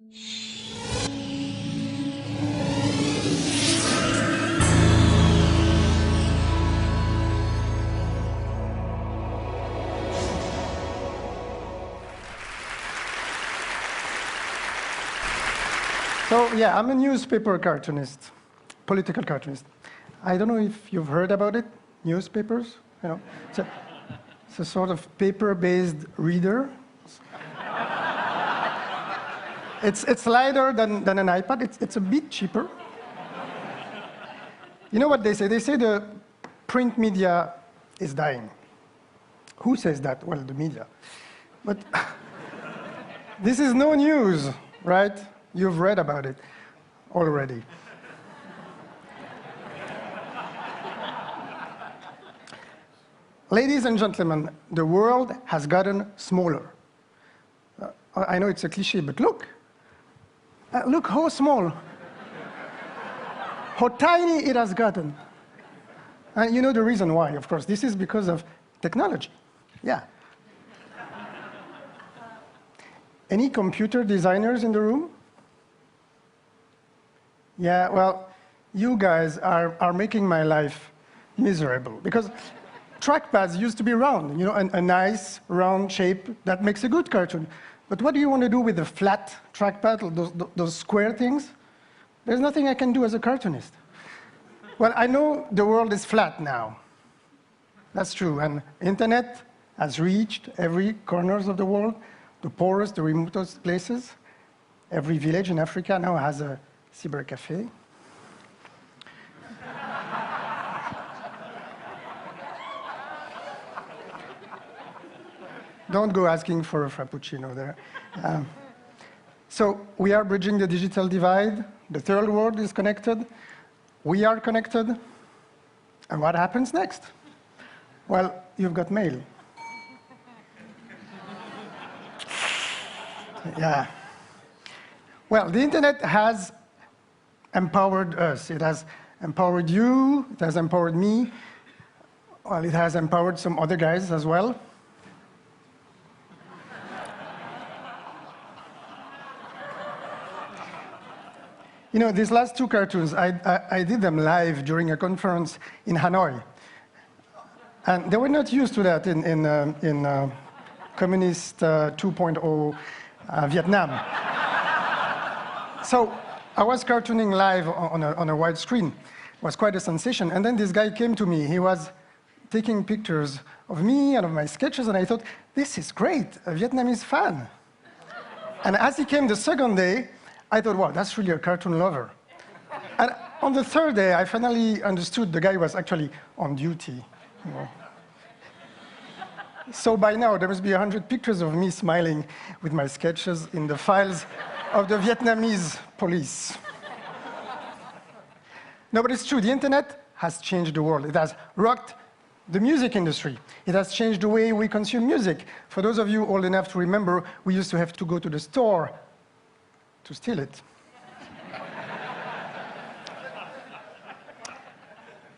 So, yeah, I'm a newspaper cartoonist, political cartoonist. I don't know if you've heard about it, newspapers, you know. It's a sort of paper-based reader. It's lighter than an iPad. It's a bit cheaper. You know what they say? They say the print media is dying. Who says that? Well, the media. But this is no news, right? You've read about it already. Ladies and gentlemen, the world has gotten smaller. I know it's a cliché, but look. Look how small, how tiny it has gotten. And you know the reason why, of course. This is because of technology. Yeah. Any computer designers in the room? Yeah, well, you guys are making my life miserable, because trackpads used to be round, you know, a nice round shape that makes a good cartoon. But what do you want to do with the flat trackpad, those square things? There's nothing I can do as a cartoonist. Well, I know the world is flat now. That's true, and internet has reached every corners of the world, the poorest, the remotest places. Every village in Africa now has a cybercafe. Don't go asking for a frappuccino there. So we are bridging the digital divide. The third world is connected. We are connected. And what happens next? Well, you've got mail. Yeah. Well, the internet has empowered us. It has empowered you. It has empowered me. Well, it has empowered some other guys as well. You know, these last two cartoons, I did them live during a conference in Hanoi. And they were not used to that in Communist 2.0 Vietnam. So I was cartooning live on a wide screen. It was quite a sensation. And then this guy came to me. He was taking pictures of me and of my sketches, and I thought, this is great, a Vietnamese fan. And as he came the second day, I thought, wow, that's really a cartoon lover. And on the third day, I finally understood the guy was actually on duty. You know. So by now, there must be 100 pictures of me smiling with my sketches in the files of the Vietnamese police. No, but it's true. The internet has changed the world. It has rocked the music industry. It has changed the way we consume music. For those of you old enough to remember, we used to have to go to the store to steal it.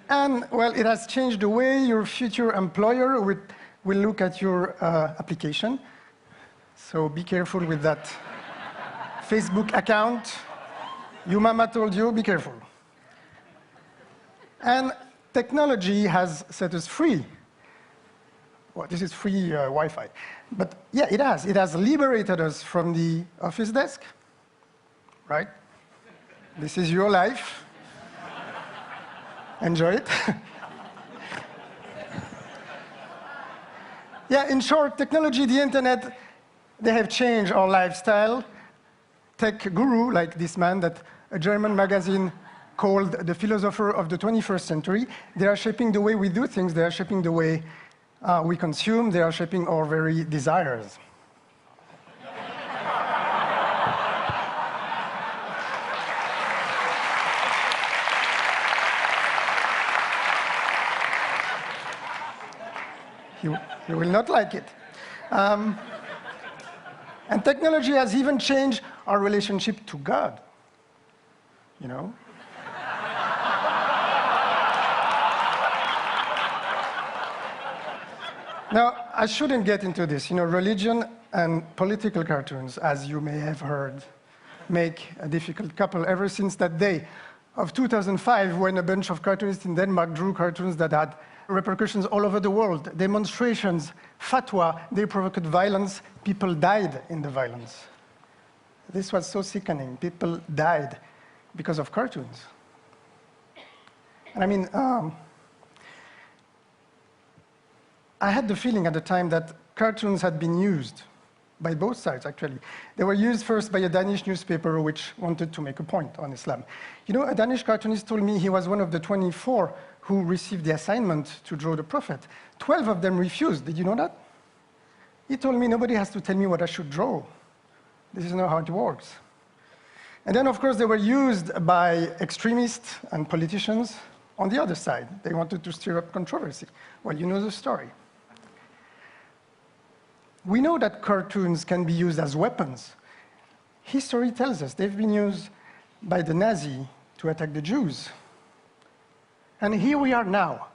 And, well, it has changed the way your future employer will look at your application. So be careful with that Facebook account. Your mama told you, be careful. And technology has set us free. Well, this is free Wi-Fi. But yeah, it has. It has liberated us from the office desk. Right? This is your life. Enjoy it. Yeah, in short, technology, the internet, they have changed our lifestyle. Tech guru, like this man that a German magazine called the philosopher of the 21st century, they are shaping the way we do things, they are shaping the way we consume, they are shaping our very desires. You will not like it. And technology has even changed our relationship to God, you know? Now, I shouldn't get into this. You know, religion and political cartoons, as you may have heard, make a difficult couple ever since that day of 2005 when a bunch of cartoonists in Denmark drew cartoons that had repercussions all over the world, demonstrations, fatwa, they provoked violence, people died in the violence. This was so sickening. People died because of cartoons. And I mean, I had the feeling at the time that cartoons had been used by both sides, actually. They were used first by a Danish newspaper which wanted to make a point on Islam. You know, a Danish cartoonist told me he was one of the 24 who received the assignment to draw the prophet. 12 of them refused. Did you know that? He told me, nobody has to tell me what I should draw. This is not how it works. And then, of course, they were used by extremists and politicians on the other side. They wanted to stir up controversy. Well, you know the story. We know that cartoons can be used as weapons. History tells us they've been used by the Nazi to attack the Jews. And here we are now.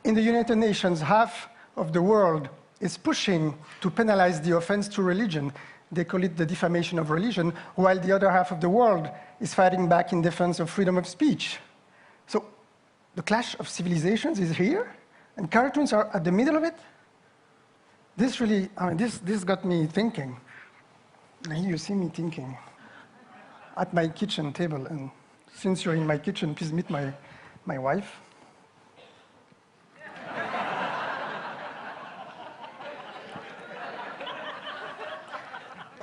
In the United Nations, half of the world is pushing to penalize the offense to religion. They call it the defamation of religion, while the other half of the world is fighting back in defense of freedom of speech. So the clash of civilizations is here, and cartoons are at the middle of it. This really, this got me thinking. And you see me thinking at my kitchen table. And since you're in my kitchen, please meet my wife.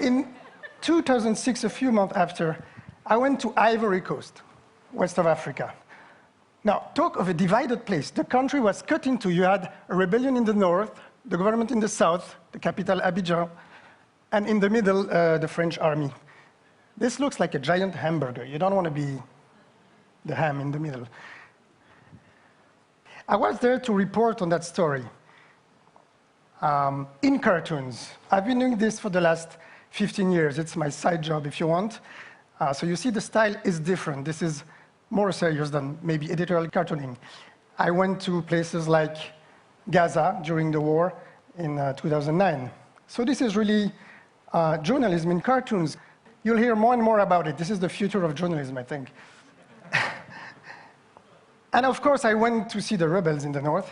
In 2006, a few months after, I went to Ivory Coast, west of Africa. Now, talk of a divided place. The country was cut in two. You had a rebellion in the north, the government in the south, the capital Abidjan, and in the middle, the French army. This looks like a giant hamburger. You don't want to be the ham in the middle. I was there to report on that story in cartoons. I've been doing this for the last 15 years. It's my side job, if you want. So you see the style is different. This is more serious than maybe editorial cartooning. I went to places like Gaza during the war in 2009. So this is really journalism in cartoons. You'll hear more and more about it. This is the future of journalism, I think. And of course, I went to see the rebels in the north.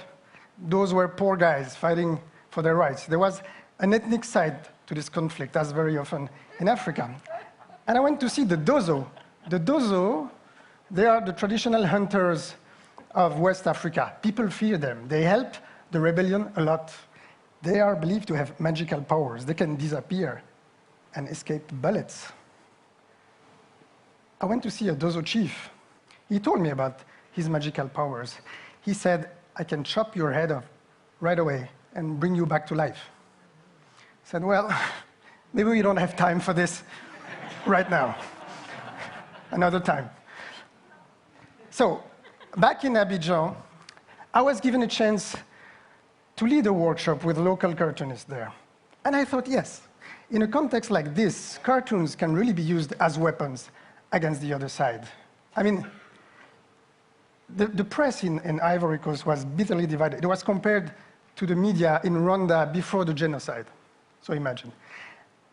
Those were poor guys fighting for their rights. There was an ethnic side to this conflict, as very often in Africa. And I went to see the Dozo. The Dozo, they are the traditional hunters of West Africa. People fear them. They help the rebellion a lot. They are believed to have magical powers. They can disappear and escape bullets. I went to see a Dozo chief. He told me about his magical powers. He said, I can chop your head off right away and bring you back to life. I said, well, maybe we don't have time for this right now. Another time. So, back in Abidjan, I was given a chance to lead a workshop with local cartoonists there. And I thought, yes, in a context like this, cartoons can really be used as weapons against the other side. I mean, the press in Ivory Coast was bitterly divided. It was compared to the media in Rwanda before the genocide. So imagine.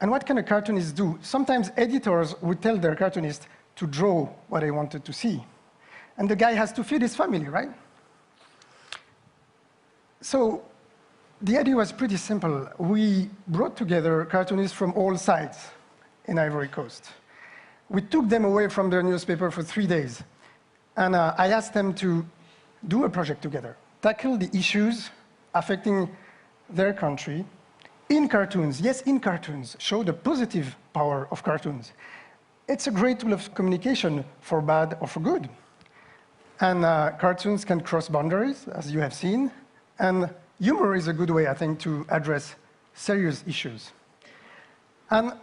And what can a cartoonist do? Sometimes editors would tell their cartoonist to draw what they wanted to see. And the guy has to feed his family, right? So the idea was pretty simple. We brought together cartoonists from all sides in Ivory Coast. We took them away from their newspaper for 3 days. And I asked them to do a project together, tackle the issues affecting their country in cartoons. Yes, in cartoons. Show the positive power of cartoons. It's a great tool of communication for bad or for good. And cartoons can cross boundaries, as you have seen. And humor is a good way, I think, to address serious issues. And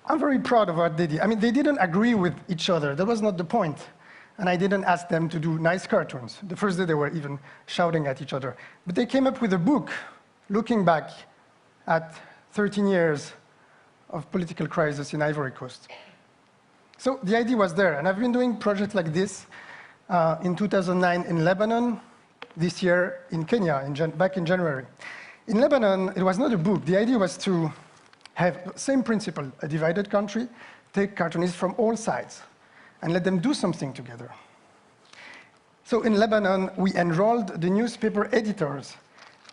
I'm very proud of what they did. I mean, they didn't agree with each other. That was not the point. And I didn't ask them to do nice cartoons. The first day they were even shouting at each other. But they came up with a book looking back at 13 years of political crisis in Ivory Coast. So the idea was there. And I've been doing projects like this in 2009 in Lebanon, this year in Kenya, back in January. In Lebanon, it was not a book. The idea was to have the same principle, a divided country, take cartoonists from all sides and let them do something together. So in Lebanon, we enrolled the newspaper editors,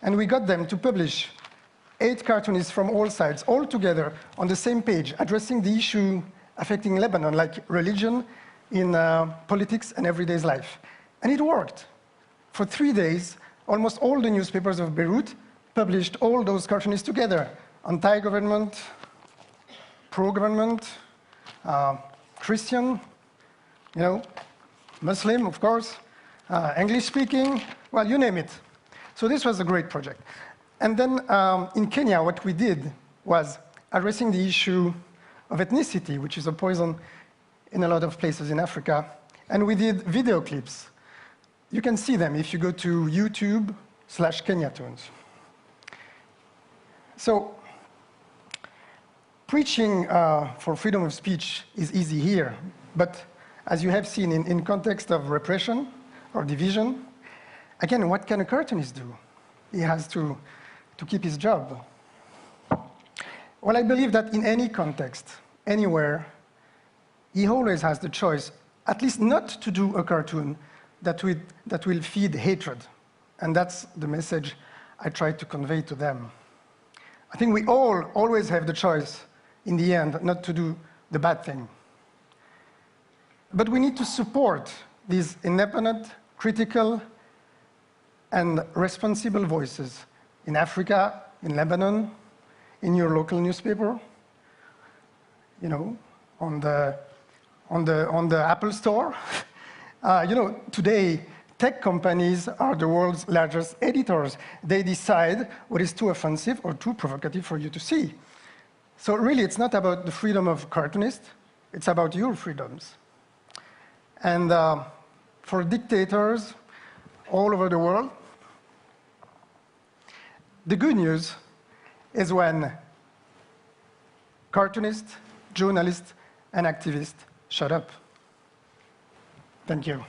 and we got them to publish 8 cartoonists from all sides, all together on the same page, addressing the issue affecting Lebanon, like religion in politics and everyday life. And it worked. For 3 days, almost all the newspapers of Beirut published all those cartoonists together, anti-government, pro-government, Christian, Muslim, of course, English-speaking, well, you name it. So this was a great project. And then in Kenya, what we did was addressing the issue of ethnicity, which is a poison in a lot of places in Africa. And we did video clips. You can see them if you go to YouTube/Kenyatoons. So preaching for freedom of speech is easy here, but as you have seen in context of repression or division, again, what can a cartoonist do? He has to keep his job. Well, I believe that in any context, anywhere, he always has the choice, at least not to do a cartoon that will feed hatred. And that's the message I try to convey to them. I think we all always have the choice, in the end, not to do the bad thing. But we need to support these independent, critical, and responsible voices in Africa, in Lebanon, in your local newspaper, on the Apple Store. Today, tech companies are the world's largest editors. They decide what is too offensive or too provocative for you to see. So really, it's not about the freedom of cartoonists, it's about your freedoms. And for dictators all over the world, the good news is when cartoonists, journalists, and activists shut up. Thank you.